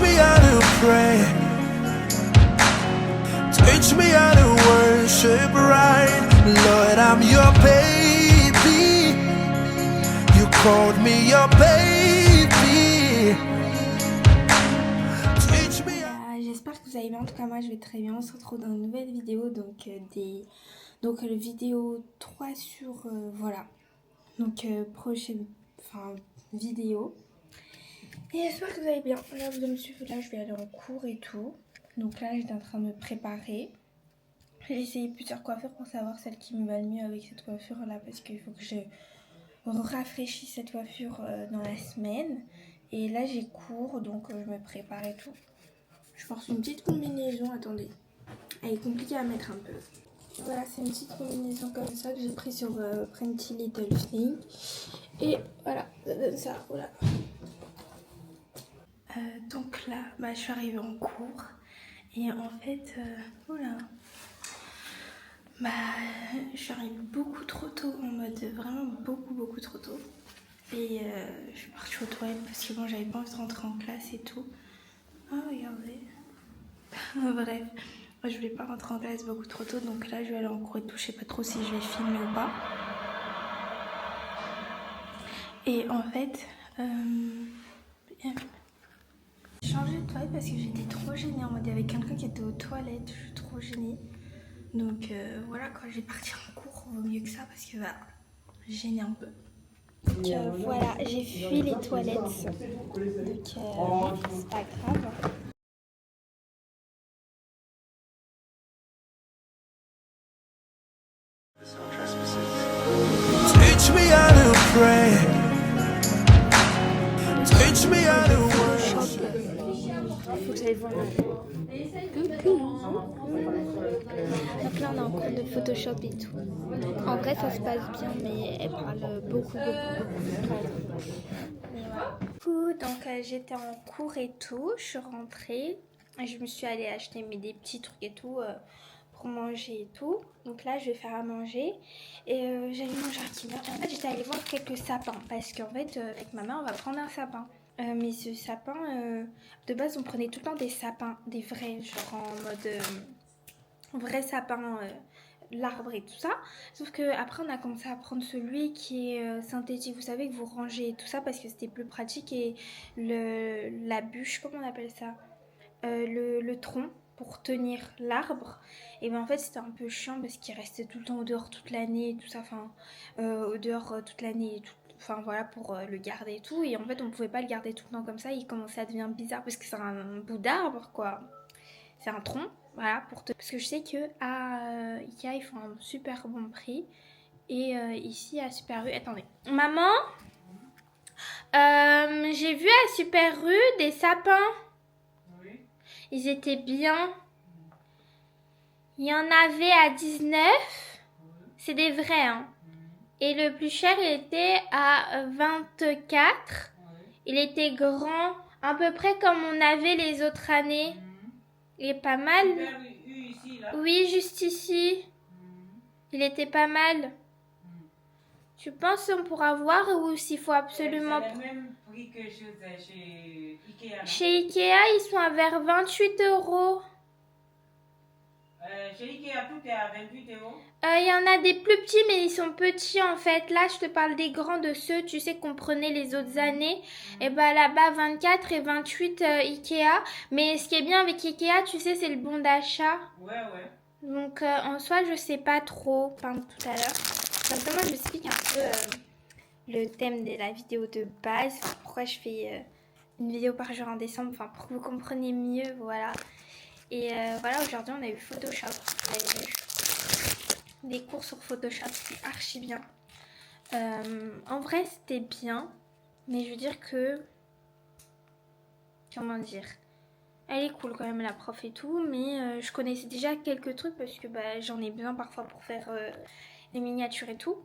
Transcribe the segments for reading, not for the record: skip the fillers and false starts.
me how to pray. Teach me how to worship right. Lord, I'm your baby. You called me your baby. Teach me how... J'espère que vous allez bien. En tout cas, moi je vais très bien. On se retrouve dans une nouvelle vidéo. Donc le vidéo 3 sur... voilà. Donc prochaine vidéo. Et j'espère que vous allez bien. Là, vous allez me suivre. Là, je vais aller en cours et tout. Donc là, j'étais en train de me préparer. J'ai essayé plusieurs coiffures pour savoir celle qui me va le mieux avec cette coiffure là. Parce qu'il faut que je rafraîchisse cette coiffure dans la semaine. Et là, j'ai cours. Donc je me prépare et tout. Je porte une petite combinaison. Attendez. Elle est compliquée à mettre un peu. Voilà, c'est une petite combinaison comme ça que j'ai pris sur Pretty Little Thing. Et voilà, ça donne ça. Voilà. Donc là, je suis arrivée en cours. Et en fait, je suis arrivée beaucoup trop tôt. En mode vraiment beaucoup trop tôt. Et je suis partie aux toilettes parce que bon, j'avais pas envie de rentrer en classe et tout. Oh, regardez. Bref. Moi, je voulais pas rentrer en classe beaucoup trop tôt, donc là je vais aller en cours et tout. Je sais pas trop si je vais filmer ou pas. Et en fait, j'ai changé de toilette parce que j'étais trop gênée. En mode, il y avait quelqu'un qui était aux toilettes, je suis trop gênée. Donc voilà, quand je vais partir en cours, vaut mieux que ça parce que bah, gênée un peu. Donc voilà, j'ai fui les toilettes. Donc c'est pas grave. Teach me how to pray. Teach me how to worship. Faut que j'aille voir. Donc là on est en cours de Photoshop et tout. En vrai ça se passe bien mais elle parle beaucoup. Donc j'étais en cours et tout, je suis rentrée. Je me suis allée acheter des petits trucs et tout pour manger et tout. Donc là je vais faire à manger. Et j'allais manger un petit peu. En fait j'étais allée voir quelques sapins. Parce qu'en fait avec ma mère on va prendre un sapin. Mais ce sapin, de base on prenait tout le temps des sapins, des vrais, genre en mode vrai sapin, l'arbre et tout ça. Sauf que après on a commencé à prendre celui qui est synthétique, vous savez, que vous rangez et tout ça parce que c'était plus pratique. Et la bûche, comment on appelle ça, le tronc pour tenir l'arbre, et ben en fait c'était un peu chiant parce qu'il restait tout le temps au dehors toute l'année et tout ça, enfin au dehors toute l'année et tout. Enfin voilà, pour le garder et tout. Et en fait on pouvait pas le garder tout le temps comme ça. Il commençait à devenir bizarre parce que c'est un bout d'arbre quoi. C'est un tronc. Voilà, parce que je sais que à Ikea ils font un super bon prix. Et ici à Super U, attendez. Maman, j'ai vu à Super U des sapins. Oui. Ils étaient bien. Il y en avait à 19. C'est des vrais, hein. Et le plus cher, il était à 24. Il était grand, à peu près comme on avait les autres années. Il est pas mal. Oui, juste ici. Il était pas mal. Tu penses qu'on pourra voir ou s'il faut absolument... C'est le même prix que chez Ikea. Chez Ikea, ils sont à vers 28 €. Chez Ikea, tout est à 28 €. Il y en a des plus petits, mais ils sont petits en fait. Là, je te parle des grands, de ceux, tu sais, qu'on prenait les autres années. Et bah là-bas, 24 et 28 Ikea. Mais ce qui est bien avec Ikea, tu sais, c'est le bon d'achat. Ouais. Donc en soi, je sais pas trop, enfin tout à l'heure. Comme ça, moi, je m'explique un peu le thème de la vidéo de base. Enfin, pourquoi je fais une vidéo par jour en décembre. Enfin, pour que vous compreniez mieux, voilà. Et voilà, aujourd'hui, on a eu Photoshop. On a eu des cours sur Photoshop, c'est archi bien. En vrai, c'était bien. Mais je veux dire que... Comment dire, elle est cool quand même, la prof et tout, mais je connaissais déjà quelques trucs parce que j'en ai besoin parfois pour faire les miniatures et tout.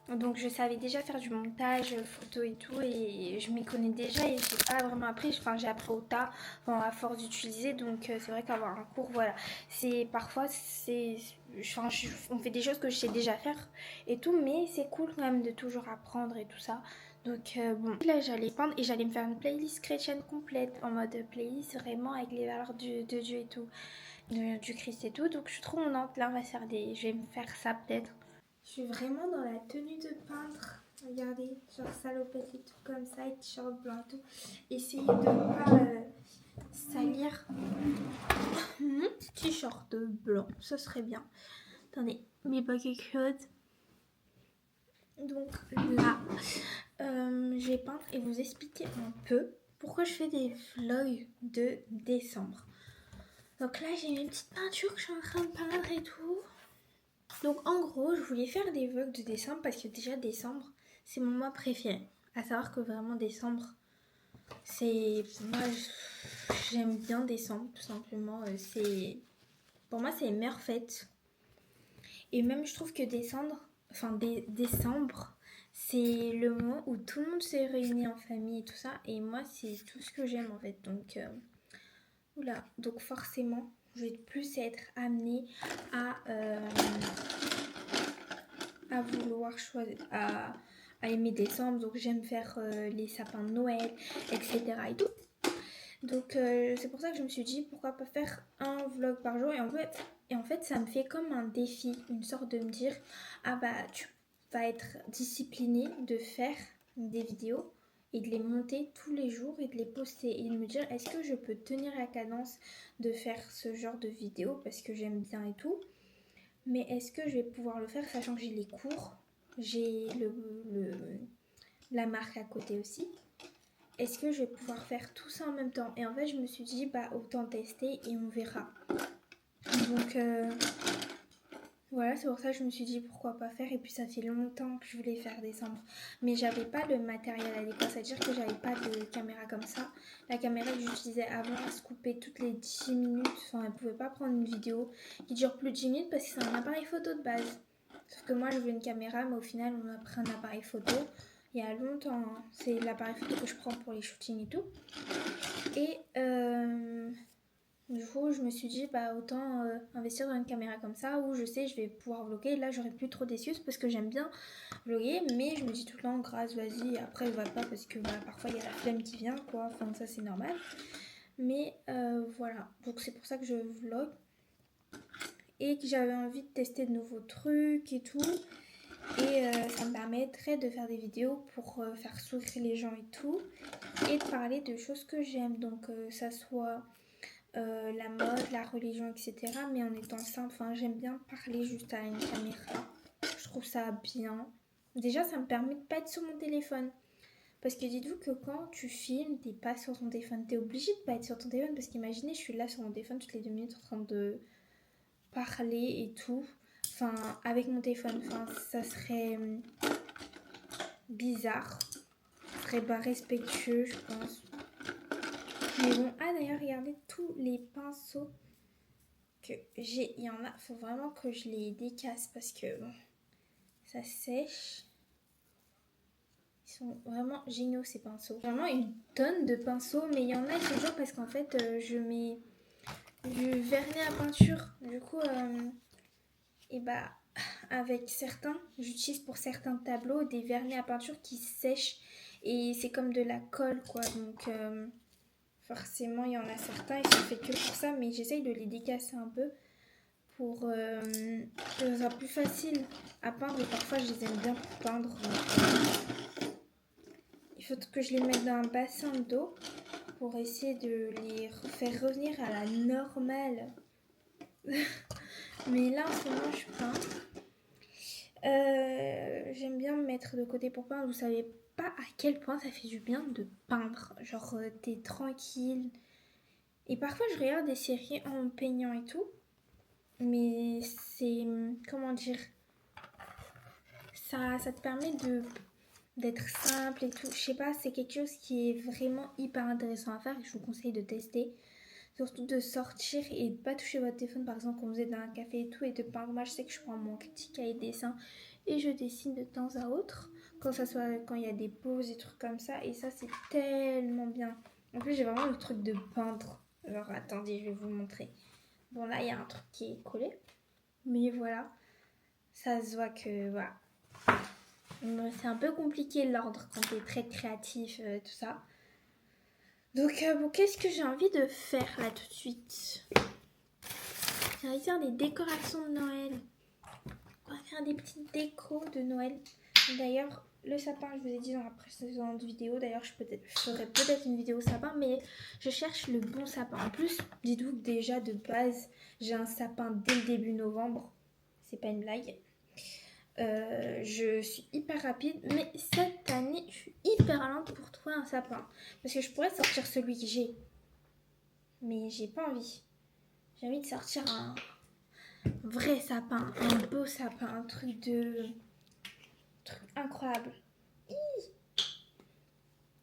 Donc je savais déjà faire du montage photo et tout, et je m'y connais déjà et j'ai pas vraiment appris. Enfin, j'ai appris au tas, enfin, à force d'utiliser. Donc c'est vrai qu'avoir un cours, voilà, c'est parfois on fait des choses que je sais déjà faire et tout, mais c'est cool quand même de toujours apprendre et tout ça. Donc bon, là j'allais peindre et j'allais me faire une playlist chrétienne complète, en mode playlist vraiment avec les valeurs de Dieu et tout, du Christ et tout. Donc je suis trop contente, là je vais me faire ça peut-être. Je suis vraiment dans la tenue de peintre. Regardez, genre salopette et tout comme ça, et t-shirt blanc et tout. Essayez de pas salir mon t-shirt blanc, ça serait bien. Attendez, mes bucket codes. Donc là, je vais peindre et vous expliquer un peu pourquoi je fais des vlogs de décembre. Donc là, j'ai mes petites peintures que je suis en train de peindre et tout. Donc en gros, je voulais faire des vlogs de décembre parce que déjà décembre, c'est mon mois préféré. À savoir que vraiment décembre, c'est... Moi, j'aime bien décembre, tout simplement. Pour moi, c'est les meilleures fêtes. Et même, je trouve que décembre, c'est le moment où tout le monde se réunit en famille et tout ça. Et moi, c'est tout ce que j'aime en fait. Donc, donc forcément, je vais plus être amenée à vouloir choisir, à aimer décembre. Donc, j'aime faire les sapins de Noël, etc. et tout. Donc, c'est pour ça que je me suis dit, pourquoi pas faire un vlog par jour. Et en fait, ça me fait comme un défi, une sorte de me dire, ah bah, tu vas être discipliné de faire des vidéos et de les monter tous les jours et de les poster. Et de me dire, est-ce que je peux tenir la cadence de faire ce genre de vidéos parce que j'aime bien et tout. Mais est-ce que je vais pouvoir le faire sachant que j'ai les cours, j'ai la marque à côté aussi. Est-ce que je vais pouvoir faire tout ça en même temps? Et en fait, je me suis dit, bah autant tester et on verra. Donc voilà, c'est pour ça que je me suis dit pourquoi pas faire. Et puis ça fait longtemps que je voulais faire décembre. Mais j'avais pas le matériel adéquat, c'est-à-dire que j'avais pas de caméra comme ça. La caméra que j'utilisais avant, elle se coupait toutes les 10 minutes. Enfin, elle pouvait pas prendre une vidéo qui dure plus de 10 minutes parce que c'est un appareil photo de base. Sauf que moi, je voulais une caméra, mais au final, on a pris un appareil photo. Il y a longtemps, hein. C'est l'appareil photo que je prends pour les shootings et tout. Et du coup, je me suis dit, bah autant investir dans une caméra comme ça où je sais je vais pouvoir vlogger. Là, j'aurai plus trop d'excuses parce que j'aime bien vlogger, mais je me dis tout le temps, grâce, vas-y. Après, va pas parce que bah, parfois il y a la flemme qui vient, quoi. Enfin, ça c'est normal. Mais voilà, donc c'est pour ça que je vlog et que j'avais envie de tester de nouveaux trucs et tout. Et ça me permettrait de faire des vidéos pour faire sourire les gens et tout. Et de parler de choses que j'aime. Donc ça soit la mode, la religion, etc. Mais en étant simple, enfin, j'aime bien parler juste à une caméra. Je trouve ça bien. Déjà, ça me permet de pas être sur mon téléphone. Parce que dites-vous que quand tu filmes, t'es pas sur ton téléphone. T'es obligé de pas être sur ton téléphone. Parce qu'imaginez, je suis là sur mon téléphone toutes les 2 minutes en train de parler et tout. Enfin, avec mon téléphone, enfin, ça serait bizarre. Ça serait pas respectueux, je pense. Mais bon, d'ailleurs, regardez tous les pinceaux que j'ai. Il y en a, faut vraiment que je les décasse parce que bon, ça sèche. Ils sont vraiment géniaux ces pinceaux. Vraiment une tonne de pinceaux, mais il y en a toujours parce qu'en fait, je mets du vernis à peinture. Du coup, et bah, avec certains, j'utilise pour certains tableaux des vernis à peinture qui sèchent et c'est comme de la colle, quoi. Donc forcément, il y en a certains, ils sont faits que pour ça, mais j'essaye de les décasser un peu pour que ce soit plus facile à peindre. Et parfois, je les aime bien pour peindre. Il faut que je les mette dans un bassin d'eau pour essayer de les faire revenir à la normale. Mais là, en ce moment, je peins. J'aime bien me mettre de côté pour peindre. Vous savez pas à quel point ça fait du bien de peindre. Genre, t'es tranquille. Et parfois, je regarde des séries en peignant et tout. Mais c'est... Comment dire? Ça te permet d'être simple et tout. Je sais pas, c'est quelque chose qui est vraiment hyper intéressant à faire et je vous conseille de tester. Surtout de sortir et de pas toucher votre téléphone, par exemple, quand vous êtes dans un café et tout, et de peindre. Moi, je sais que je prends mon petit cahier de dessin et je dessine de temps à autre. Quand il y a des pauses et trucs comme ça. Et ça, c'est tellement bien. En plus, j'ai vraiment le truc de peindre. Alors, attendez, je vais vous montrer. Bon, là, il y a un truc qui est collé. Mais voilà. Ça se voit que, voilà. C'est un peu compliqué l'ordre quand t'es très créatif, tout ça. Donc bon, qu'est-ce que j'ai envie de faire là tout de suite? J'ai envie de faire des décorations de Noël. On va faire des petites décos de Noël. D'ailleurs, le sapin, je vous ai dit dans la précédente vidéo, d'ailleurs je ferai peut-être une vidéo sapin, mais je cherche le bon sapin. En plus, dites-vous que déjà de base, j'ai un sapin dès le début novembre. C'est pas une blague. Je suis hyper rapide, mais cette année, je suis hyper lente pour trouver un sapin. Parce que je pourrais sortir celui que j'ai. Mais j'ai pas envie. J'ai envie de sortir un vrai sapin, un beau sapin, un truc incroyable.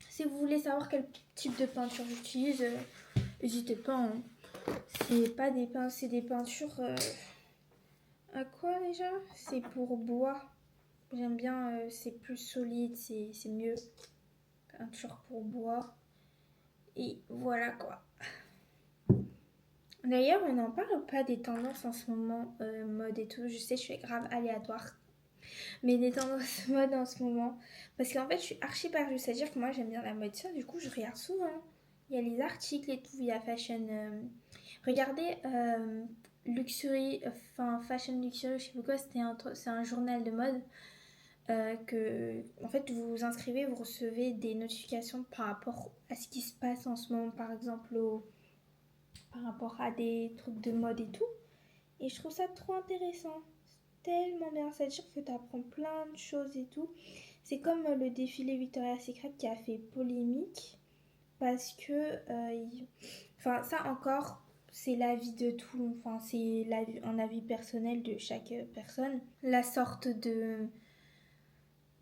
Si vous voulez savoir quel type de peinture j'utilise, n'hésitez pas. Hein. C'est des peintures à quoi déjà? C'est pour bois. J'aime bien, c'est plus solide, c'est mieux. Peinture pour bois. Et voilà quoi. D'ailleurs, on n'en parle pas des tendances en ce moment, mode et tout. Je sais, je suis grave aléatoire. Mais des tendances mode en ce moment. Parce qu'en fait, je suis archi perdue. C'est-à-dire que moi, j'aime bien la mode ça. Du coup, je regarde souvent. Il y a les articles et tout. Il y a fashion. Regardez Luxury, enfin Fashion Luxury, je sais pas quoi. C'est un journal de mode. Que en fait vous vous inscrivez, vous recevez des notifications par rapport à ce qui se passe en ce moment, par exemple par rapport à des trucs de mode et tout. Et je trouve ça trop intéressant. C'est tellement bien. C'est-à-dire que tu apprends plein de choses et tout. C'est comme le défilé Victoria's Secret qui a fait polémique. Parce que, enfin, ça encore, c'est l'avis de tout. Enfin, c'est un avis personnel de chaque personne. La sorte de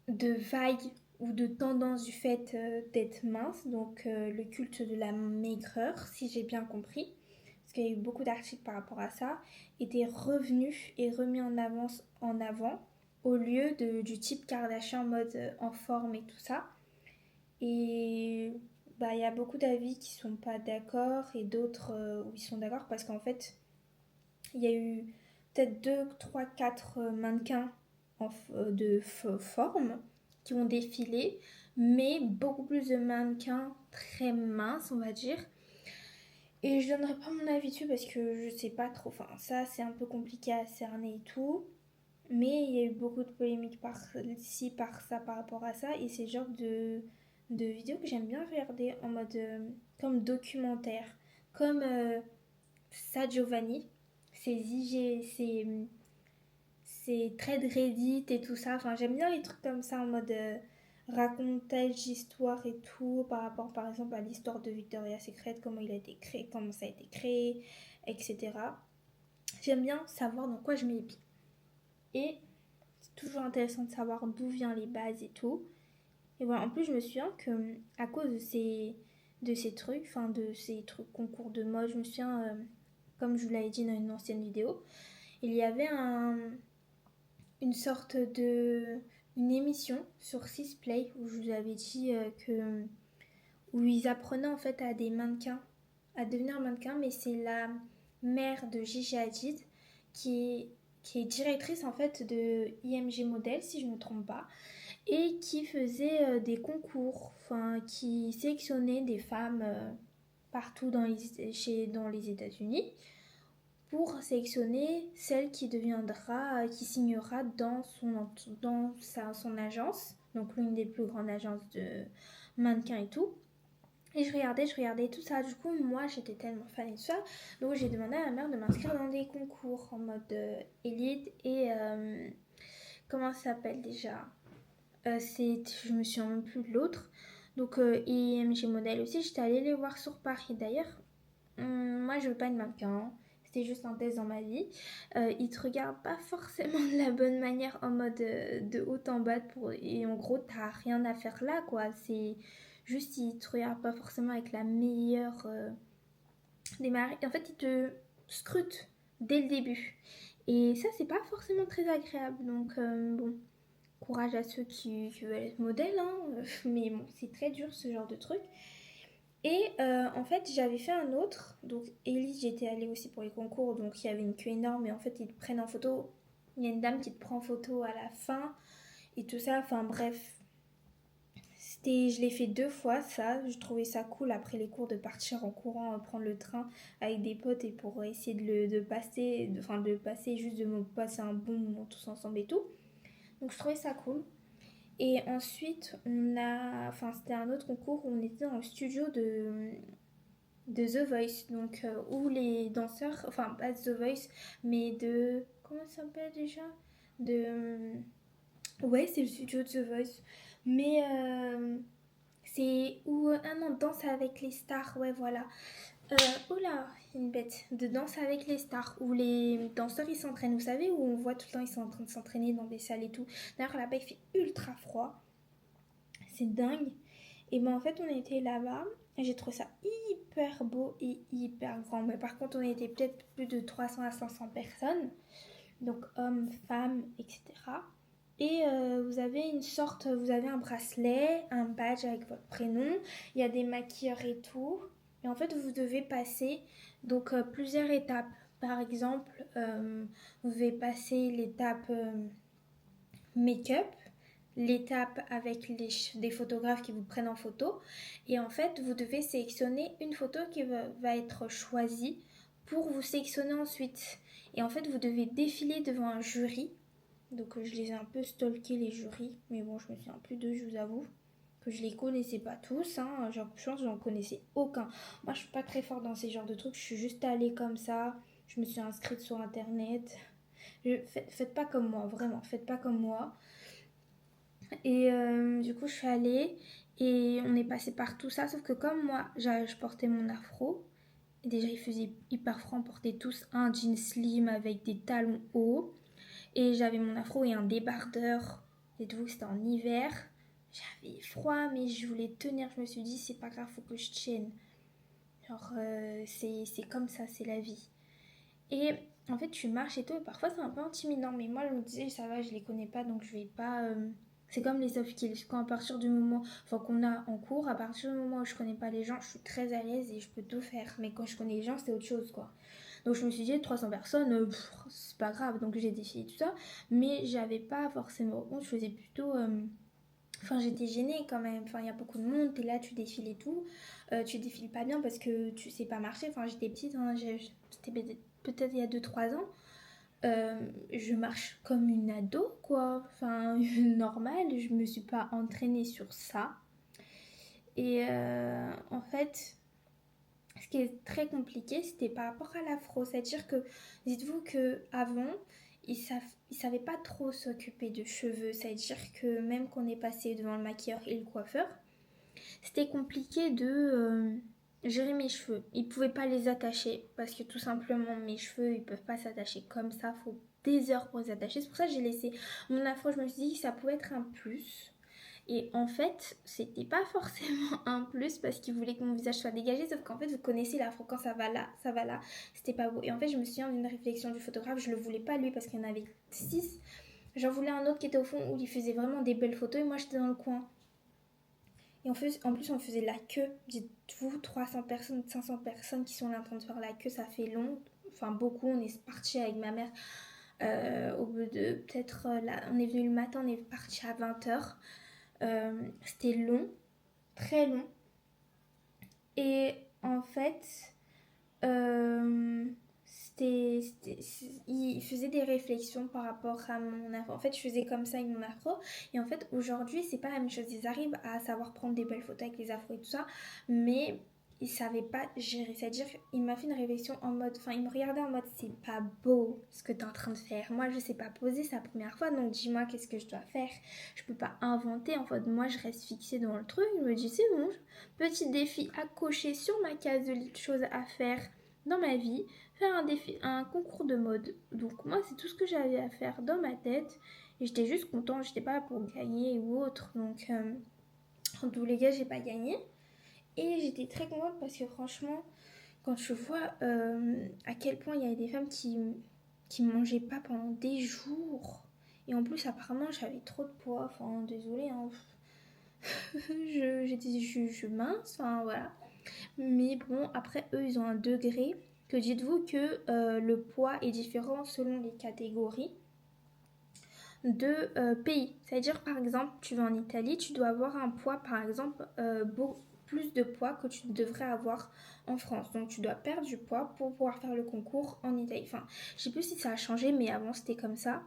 vague ou de tendance du fait d'être mince. Donc, le culte de la maigreur, si j'ai bien compris. Parce qu'il y a eu beaucoup d'articles par rapport à ça, était revenu et remis en avant au lieu du type Kardashian mode en forme et tout ça. Et bah, il y a beaucoup d'avis qui sont pas d'accord et d'autres où ils sont d'accord parce qu'en fait, il y a eu peut-être 2, 3, 4 mannequins de forme qui ont défilé, mais beaucoup plus de mannequins très minces, on va dire. Et je donnerai pas mon avis dessus parce que je sais pas trop. Enfin, ça, c'est un peu compliqué à cerner et tout. Mais il y a eu beaucoup de polémiques par-ci, par-ça, par rapport à ça. Et c'est le genre de vidéos que j'aime bien regarder en mode comme documentaire. Comme Sa Giovanni. C'est très Reddit et tout ça. Enfin, j'aime bien les trucs comme ça en mode racontage d'histoire et tout par rapport par exemple à l'histoire de Victoria's Secret, comment il a été créé, comment ça a été créé, etc. J'aime bien savoir dans quoi je mets les pieds. Et c'est toujours intéressant de savoir d'où viennent les bases et tout. Et voilà, en plus je me souviens que à cause de ces trucs, enfin de ces trucs concours de mode, je me souviens, comme je vous l'avais dit dans une ancienne vidéo, il y avait une sorte une émission sur Sisplay où je vous avais dit où ils apprenaient en fait à des mannequins à devenir mannequin, mais c'est la mère de Gigi Hadid qui est directrice en fait de IMG Model si je ne me trompe pas, et qui faisait des concours, enfin qui sélectionnait des femmes partout dans les États-Unis pour sélectionner celle qui deviendra, qui signera dans son agence, donc l'une des plus grandes agences de mannequins et tout. Et je regardais tout ça. Du coup, moi, j'étais tellement fan de ça. Donc, j'ai demandé à ma mère de m'inscrire dans des concours en mode élite. Et comment ça s'appelle déjà je me souviens même plus de l'autre. Donc, IMG Model aussi. J'étais allée les voir sur Paris. D'ailleurs, moi, je veux pas de mannequin. C'était juste un test dans ma vie. Ils te regardent pas forcément de la bonne manière en mode de haut en bas. Et en gros, t'as rien à faire là, quoi. C'est juste, ils te regardent pas forcément avec la meilleure démarrage. En fait, ils te scrutent dès le début. Et ça, c'est pas forcément très agréable. Donc, bon, courage à ceux qui veulent être modèles. Hein. Mais bon, c'est très dur ce genre de truc. Et en fait, j'avais fait un autre. Donc, Elite, j'étais allée aussi pour les concours. Donc, il y avait une queue énorme. Et en fait, ils te prennent en photo. Il y a une dame qui te prend en photo à la fin. et tout ça. Enfin bref, je l'ai fait 2 fois ça. Je trouvais ça cool après les cours de partir en courant, prendre le train avec des potes et pour essayer de passer, de passer juste de me passer un bon moment tous ensemble et tout. Donc je trouvais ça cool. Et ensuite, c'était un autre concours où on était dans le studio de The Voice, donc où les danseurs, enfin pas The Voice, mais comment ça s'appelle déjà? Ouais, c'est le studio de The Voice, mais c'est où, ah non, Danse avec les stars, ouais voilà. Oula, une bête, de Danse avec les stars, où les danseurs ils s'entraînent, vous savez, où on voit tout le temps ils sont en train de s'entraîner dans des salles et tout. D'ailleurs là-bas il fait ultra froid, c'est dingue. Et ben en fait on était là-bas et j'ai trouvé ça hyper beau et hyper grand. Mais par contre on était peut-être plus de 300 à 500 personnes. Donc hommes, femmes, etc. Et vous avez vous avez un bracelet, un badge avec votre prénom. Il y a des maquilleurs et tout. Et en fait vous devez passer donc plusieurs étapes. Par exemple, vous devez passer l'étape make-up, l'étape avec des photographes qui vous prennent en photo. Et en fait, vous devez sélectionner une photo qui va être choisie pour vous sélectionner ensuite. Et en fait, vous devez défiler devant un jury. Donc, je les ai un peu stalkés, les jurys. Mais bon, je me souviens plus d'eux, je vous avoue. Que je les connaissais pas tous. Hein. Je pense que j'en connaissais aucun. Moi, je suis pas très forte dans ces genres de trucs. Je suis juste allée comme ça. Je me suis inscrite sur Internet. Faites pas comme moi, vraiment. Faites pas comme moi. Et du coup, je suis allée et on est passé par tout ça. Sauf que comme moi, je portais mon afro, et déjà il faisait hyper froid, on portait tous un jean slim avec des talons hauts. Et j'avais mon afro et un débardeur. Dites-vous que c'était en hiver. J'avais froid, mais je voulais tenir. Je me suis dit, c'est pas grave, faut que je tienne. Genre, c'est comme ça, c'est la vie. Et en fait, tu marches et tout, et parfois c'est un peu intimidant. Mais moi, je me disais, ça va, je les connais pas, donc je vais pas. C'est comme les soft skills. Quand à partir du moment qu'on a en cours, à partir du moment où je connais pas les gens, je suis très à l'aise et je peux tout faire. Mais quand je connais les gens, c'est autre chose, quoi. Donc je me suis dit, 300 personnes, c'est pas grave. Donc j'ai défilé tout ça. Mais j'avais pas forcément honte, je faisais plutôt. Enfin, j'étais gênée quand même. Enfin, il y a beaucoup de monde, t'es là, tu défiles et tout. Tu défiles pas bien parce que tu sais pas marcher. Enfin, j'étais petite, hein, c'était peut-être il y a 2-3 ans. Je marche comme une ado, quoi. Enfin, normal, je me suis pas entraînée sur ça. Et en fait, ce qui est très compliqué, c'était par rapport à l'afro. C'est-à-dire que, dites-vous que avant, ils savaient pas trop s'occuper de cheveux. C'est-à-dire que même qu'on est passé devant le maquilleur et le coiffeur, c'était compliqué de gérer mes cheveux. Ils pouvaient pas les attacher parce que tout simplement mes cheveux ils peuvent pas s'attacher comme ça. Faut des heures pour les attacher. C'est pour ça que j'ai laissé mon afro. Je me suis dit que ça pouvait être un plus. Et en fait, c'était pas forcément un plus parce qu'ils voulaient que mon visage soit dégagé. Sauf qu'en fait, vous connaissez l'afro quand ça va là, ça va là. C'était pas beau. Et en fait, je me souviens d'une réflexion du photographe. Je le voulais pas lui parce qu'il y en avait 6. J'en voulais un autre qui était au fond où il faisait vraiment des belles photos et moi j'étais dans le coin. Et en plus, on faisait la queue. Dites-vous, 300 personnes, 500 personnes qui sont là en train de faire la queue, ça fait long. Enfin, beaucoup. On est parti avec ma mère au bout de peut-être... là, on est venu le matin, on est parti à 20h. C'était long, très long. Et en fait, il faisait des réflexions par rapport à mon afro. En fait, je faisais comme ça avec mon afro. Et en fait, aujourd'hui, c'est pas la même chose. Ils arrivent à savoir prendre des belles photos avec les afros et tout ça. Mais ils savaient pas gérer. C'est-à-dire, il m'a fait une réflexion en mode... Enfin, il me regardait en mode, c'est pas beau ce que t'es en train de faire. Moi, je sais pas poser, c'est la première fois. Donc, dis-moi, qu'est-ce que je dois faire? Je peux pas inventer. En fait, moi, je reste fixée dans le truc. Je me dis, c'est bon. Petit défi à cocher sur ma case de choses à faire dans ma vie, faire un concours de mode. Donc moi c'est tout ce que j'avais à faire dans ma tête et j'étais juste contente, j'étais pas là pour gagner ou autre. Donc en tous les cas j'ai pas gagné et j'étais très contente parce que franchement quand je vois à quel point il y avait des femmes qui mangeaient pas pendant des jours et en plus apparemment j'avais trop de poids, enfin désolée hein. je mince, enfin voilà. Mais bon, après, eux, ils ont un degré que dites-vous que le poids est différent selon les catégories. de pays. C'est-à-dire, par exemple, tu vas en Italie, tu dois avoir un poids, par exemple, plus de poids que tu devrais avoir en France. Donc, tu dois perdre du poids pour pouvoir faire le concours en Italie. Enfin, je sais plus si ça a changé, mais avant, c'était comme ça.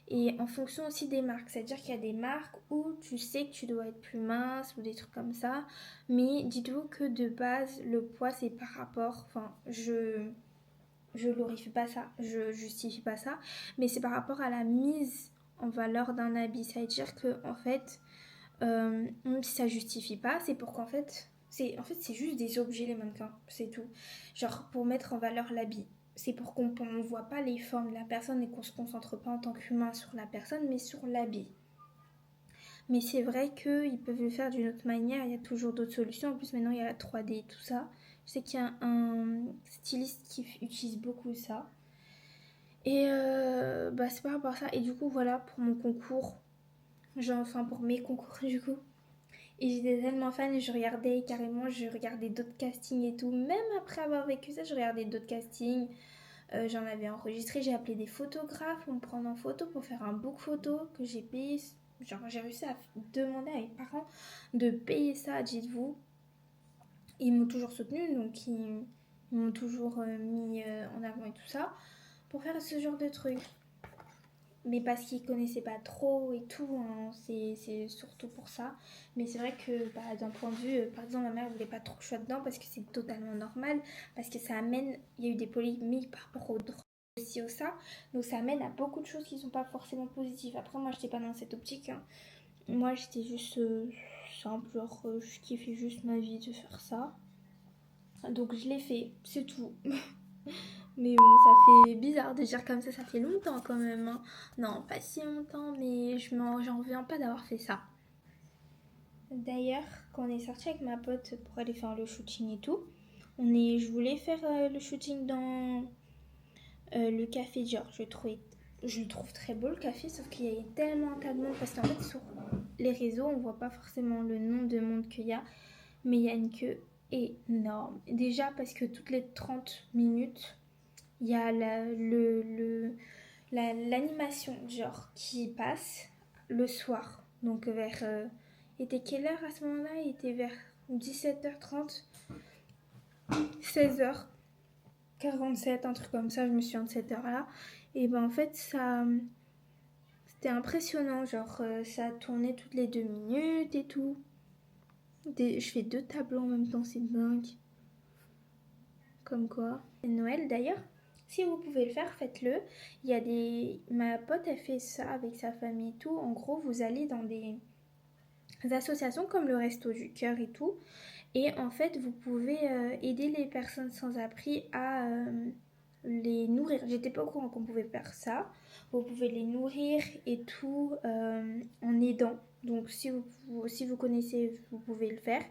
Et en fonction aussi des marques, c'est-à-dire qu'il y a des marques où tu sais que tu dois être plus mince ou des trucs comme ça, mais dites-vous que de base, le poids c'est par rapport, enfin je glorifie pas ça, je justifie pas ça, mais c'est par rapport à la mise en valeur d'un habit, c'est-à-dire que en fait, même si ça justifie pas, c'est pour qu'en fait, c'est juste des objets les mannequins, c'est tout, genre pour mettre en valeur l'habit. C'est pour qu'on ne voit pas les formes de la personne et qu'on se concentre pas en tant qu'humain sur la personne, mais sur l'habit. Mais c'est vrai qu'ils peuvent le faire d'une autre manière, il y a toujours d'autres solutions. En plus, maintenant, il y a la 3D et tout ça. Je sais qu'il y a un styliste qui utilise beaucoup ça. Et c'est par rapport à ça. Et du coup, voilà, pour mon concours, enfin pour mes concours du coup. Et j'étais tellement fan, je regardais d'autres castings et tout. Même après avoir vécu ça, je regardais d'autres castings. J'en avais enregistré, j'ai appelé des photographes pour me prendre en photo, pour faire un book photo que j'ai payé. Genre, j'ai réussi à demander à mes parents de payer ça, dites-vous. Ils m'ont toujours soutenu, donc ils m'ont toujours mis en avant et tout ça, pour faire ce genre de trucs. Mais parce qu'ils connaissaient pas trop et tout, hein, c'est surtout pour ça. Mais c'est vrai que d'un point de vue, par exemple, ma mère voulait pas trop que je sois dedans parce que c'est totalement normal, parce que ça amène, il y a eu des polémiques par rapport aux droits aussi au ça, donc ça amène à beaucoup de choses qui sont pas forcément positives. Après, moi, j'étais pas dans cette optique, hein. Moi, j'étais juste simple, genre, je kiffais juste ma vie de faire ça. Donc, je l'ai fait, c'est tout. Mais bon, ça fait bizarre de dire comme ça fait longtemps quand même, hein. Non, pas si longtemps, mais j'en reviens pas d'avoir fait ça. D'ailleurs, quand on est sorti avec ma pote pour aller faire le shooting et tout, je voulais faire le shooting dans le café Dior. Je le trouve très beau le café, sauf qu'il y a tellement un tas de monde parce qu'en fait sur les réseaux on voit pas forcément le nombre de monde qu'il y a, mais il y a une queue énorme. Déjà parce que toutes les 30 minutes il y a l'animation genre qui passe le soir. Donc vers... il était quelle heure à ce moment-là? Il était vers 17h30, 16h47, un truc comme ça, je me souviens de cette heure-là. Et ben en fait, c'était impressionnant, genre ça tournait toutes les 2 minutes et tout. Je fais 2 tableaux en même temps, c'est dingue. Comme quoi. C'est Noël d'ailleurs. Si vous pouvez le faire, faites-le. Ma pote, elle fait ça avec sa famille et tout. En gros, vous allez dans des associations comme le Resto du Cœur et tout. Et en fait, vous pouvez aider les personnes sans abri à les nourrir. J'étais pas au courant qu'on pouvait faire ça. Vous pouvez les nourrir et tout en aidant. Donc si vous connaissez, vous pouvez le faire.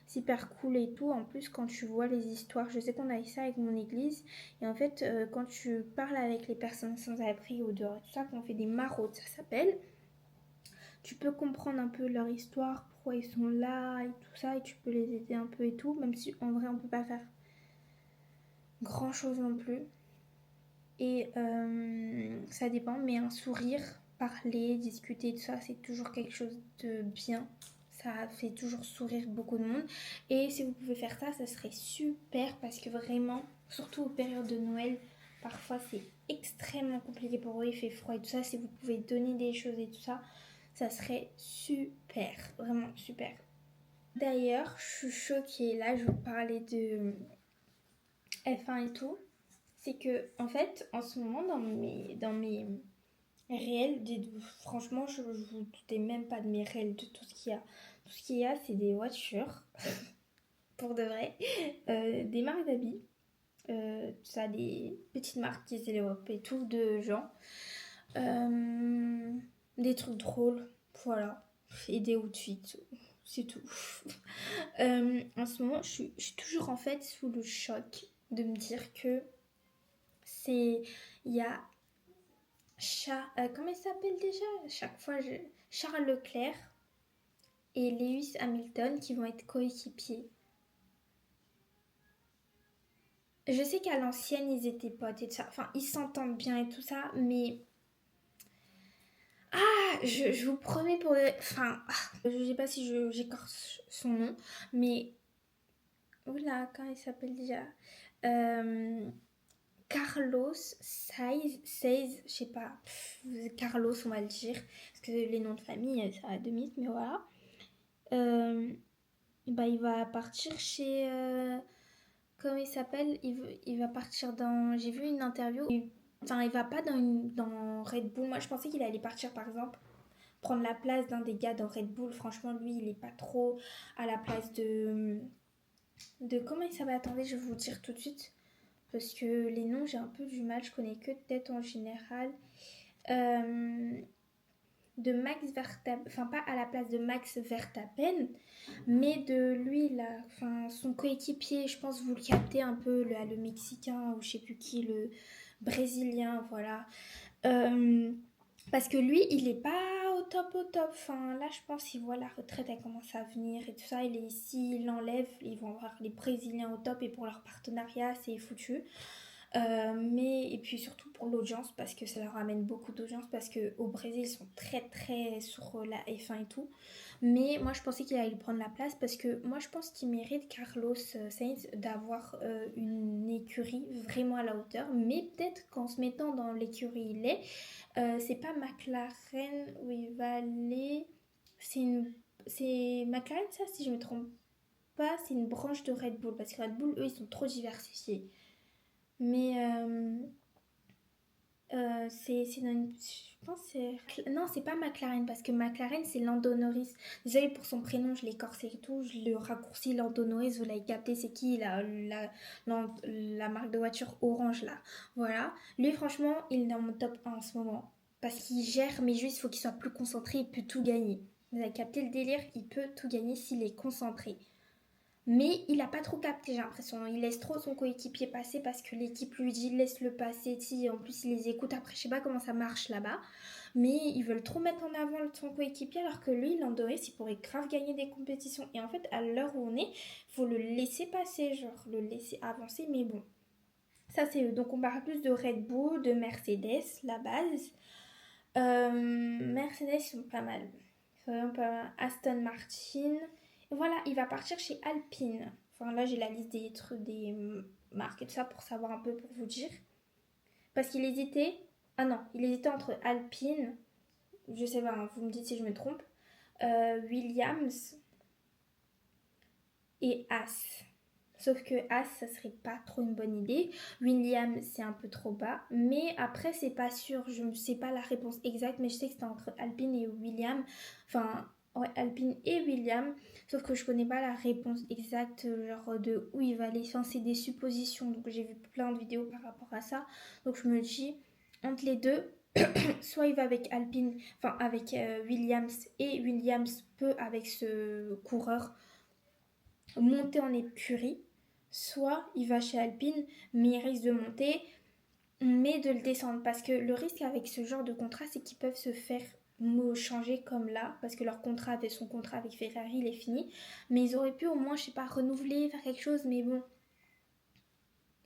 C'est hyper cool et tout. En plus, quand tu vois les histoires, je sais qu'on a eu ça avec mon église. Et en fait, quand tu parles avec les personnes sans abri au dehors et tout ça, qu'on fait des maraudes, ça s'appelle. Tu peux comprendre un peu leur histoire, pourquoi ils sont là et tout ça, et tu peux les aider un peu et tout, même si en vrai on peut pas faire grand chose non plus. Et ça dépend, mais un sourire, parler, discuter, tout ça, c'est toujours quelque chose de bien. Ça fait toujours sourire beaucoup de monde. Et si vous pouvez faire ça, ça serait super parce que vraiment, surtout aux périodes de Noël, parfois c'est extrêmement compliqué pour eux, il fait froid et tout ça. Si vous pouvez donner des choses et tout ça, ça serait super, vraiment super. D'ailleurs, je suis choquée, là je vous parlais de F1 et tout. C'est que, en fait, en ce moment, dans mes réels, franchement, je vous doutais même pas de mes réels, de tout ce qu'il y a. Tout ce qu'il y a, c'est des voitures, pour de vrai, des marques d'habits, ça, des petites marques qui se développent et tout, de gens, des trucs drôles, voilà, et des outfits, c'est tout. En ce moment, je suis toujours en fait sous le choc de me dire que il y a comment il s'appelle déjà? Chaque fois, Charles Leclerc et Lewis Hamilton qui vont être coéquipiers. Je sais qu'à l'ancienne, ils étaient potes et tout ça. Enfin, ils s'entendent bien et tout ça, mais... Ah, je vous promets pour... Enfin, je sais pas si j'écorche son nom, mais... Oula, comment il s'appelle déjà Carlos Sainz, je sais pas, Carlos on va le dire, parce que les noms de famille, ça a 2 minutes, mais voilà. Bah, il va partir chez... comment il s'appelle il va partir dans... J'ai vu une interview, enfin il va pas dans Red Bull. Moi je pensais qu'il allait partir par exemple prendre la place d'un des gars dans Red Bull. Franchement lui il est pas trop à la place de comment il s'appelle, attendez je vais vous dire tout de suite parce que les noms j'ai un peu du mal, je connais que tête en général. De Max Verstappen, enfin pas à la place de Max Verstappen, mais de lui là, enfin son coéquipier, je pense vous le captez un peu, le Mexicain ou je sais plus qui, le Brésilien, voilà. Parce que lui, il est pas au top, enfin là je pense qu'il voit la retraite, elle commence à venir et tout ça, il est ici, il l'enlève, ils vont avoir les Brésiliens au top et pour leur partenariat c'est foutu. Mais et puis surtout pour l'audience parce que ça leur amène beaucoup d'audience parce que au Brésil ils sont très sur la F1 et tout, mais moi je pensais qu'il allait prendre la place parce que moi je pense qu'il mérite Carlos Sainz d'avoir une écurie vraiment à la hauteur, mais peut-être qu'en se mettant dans l'écurie il est c'est pas McLaren où il va aller, c'est McLaren ça si je me trompe pas, c'est une branche de Red Bull parce que Red Bull eux ils sont trop diversifiés. Mais c'est dans une... Je pense que c'est... Non, c'est pas McLaren, parce que McLaren, c'est Lando Norris. Désolée pour son prénom, je l'ai corsé et tout. Je le raccourcis Lando Norris, vous l'avez capté, c'est qui la marque de voiture orange, là. Voilà. Lui, franchement, il est dans mon top 1 en ce moment. Parce qu'il gère, mais juste, il faut qu'il soit plus concentré, il peut tout gagner. Vous avez capté le délire, il peut tout gagner s'il est concentré. Mais il n'a pas trop capté, j'ai l'impression. Il laisse trop son coéquipier passer parce que l'équipe lui dit laisse-le passer. En plus, il les écoute. Après, je sais pas comment ça marche là-bas. Mais ils veulent trop mettre en avant son coéquipier alors que lui, Lando Norris, il pourrait grave gagner des compétitions. Et en fait, à l'heure où on est, il faut le laisser passer, genre le laisser avancer. Mais bon, ça c'est eux. Donc on parle plus de Red Bull, de Mercedes, la base. Mercedes, ils sont pas mal. Ils sont vraiment pas mal. Aston Martin... Voilà, il va partir chez Alpine. Enfin là, j'ai la liste des trucs, des marques et tout ça pour savoir un peu, pour vous dire. Parce qu'il hésitait... Ah non, il hésitait entre Alpine, je sais pas, hein, vous me dites si je me trompe, Williams et As. Sauf que As, ça serait pas trop une bonne idée. Williams, c'est un peu trop bas. Mais après, c'est pas sûr. Je ne sais pas la réponse exacte, mais je sais que c'était entre Alpine et Williams. Enfin... Ouais, Alpine et Williams, sauf que je connais pas la réponse exacte, genre de où il va aller. Enfin, c'est des suppositions, donc j'ai vu plein de vidéos par rapport à ça. Donc je me dis, entre les deux, soit il va avec Alpine, enfin avec Williams, et Williams peut, avec ce coureur, monter en écurie, soit il va chez Alpine, mais il risque de monter, mais de le descendre. Parce que le risque avec ce genre de contrat, c'est qu'ils peuvent se faire changer comme là, parce que son contrat avec Ferrari, il est fini. Mais ils auraient pu au moins, je sais pas, renouveler, faire quelque chose, mais bon.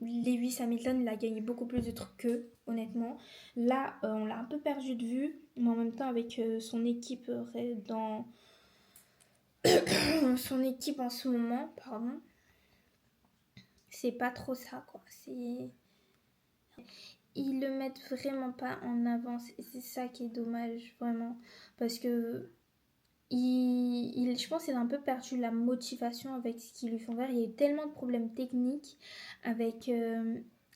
Lewis Hamilton, il a gagné beaucoup plus de trucs qu'eux, honnêtement. Là, on l'a un peu perdu de vue, mais en même temps, avec son équipe dans... son équipe en ce moment, pardon, c'est pas trop ça, quoi. Ils le mettent vraiment pas en avant, et c'est ça qui est dommage, vraiment, parce que je pense qu'il a un peu perdu la motivation avec ce qu'ils lui font faire. Il y a eu tellement de problèmes techniques avec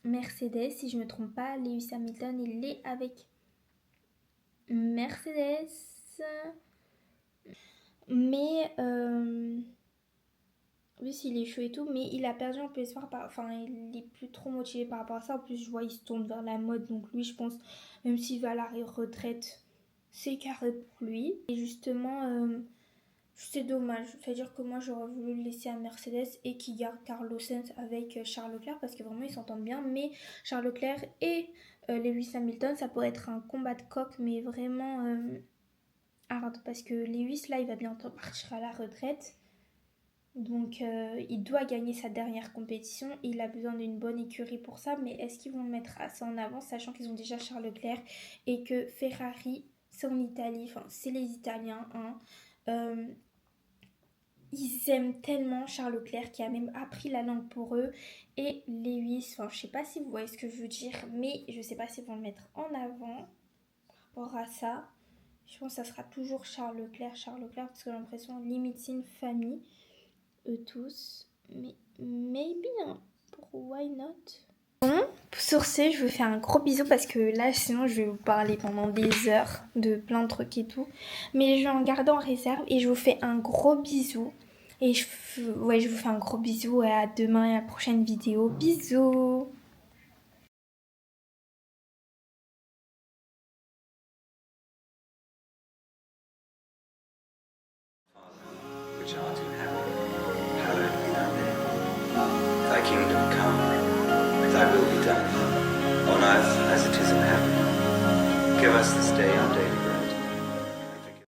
Mercedes, si je me trompe pas. Lewis Hamilton, il est avec Mercedes, mais oui, s'il est chaud et tout, mais il a perdu un peu espoir, enfin il est plus trop motivé par rapport à ça. En plus je vois il se tourne vers la mode, donc lui je pense même s'il va à la retraite c'est carré pour lui. Et justement c'est dommage, c'est-à-dire que moi j'aurais voulu le laisser à Mercedes et qu'il garde Carlos Sainz avec Charles Leclerc parce que vraiment ils s'entendent bien. Mais Charles Leclerc et Lewis Hamilton, ça pourrait être un combat de coq, mais vraiment hard, parce que Lewis là il va bientôt partir à la retraite. Donc il doit gagner sa dernière compétition, il a besoin d'une bonne écurie pour ça, mais est-ce qu'ils vont le mettre assez en avant, sachant qu'ils ont déjà Charles Leclerc et que Ferrari c'est en Italie, enfin c'est les Italiens, hein. Ils aiment tellement Charles Leclerc qui a même appris la langue pour eux. Et Lewis, enfin je sais pas si vous voyez ce que je veux dire, mais je sais pas s'ils vont le mettre en avant par rapport à ça. Je pense que ça sera toujours Charles Leclerc, parce que j'ai l'impression limite c'est une famille, eux tous. Mais maybe, hein, pour why not? Bon, sur ce, je vous fais un gros bisou parce que là, sinon, je vais vous parler pendant des heures de plein de trucs et tout. Mais je vais en garder en réserve et je vous fais un gros bisou. Et je vous fais un gros bisou et à demain et à la prochaine vidéo. Bisous! Which art in heaven, hallowed be thy name. Thy kingdom come, thy will be done, on earth as it is in heaven. Give us this day our daily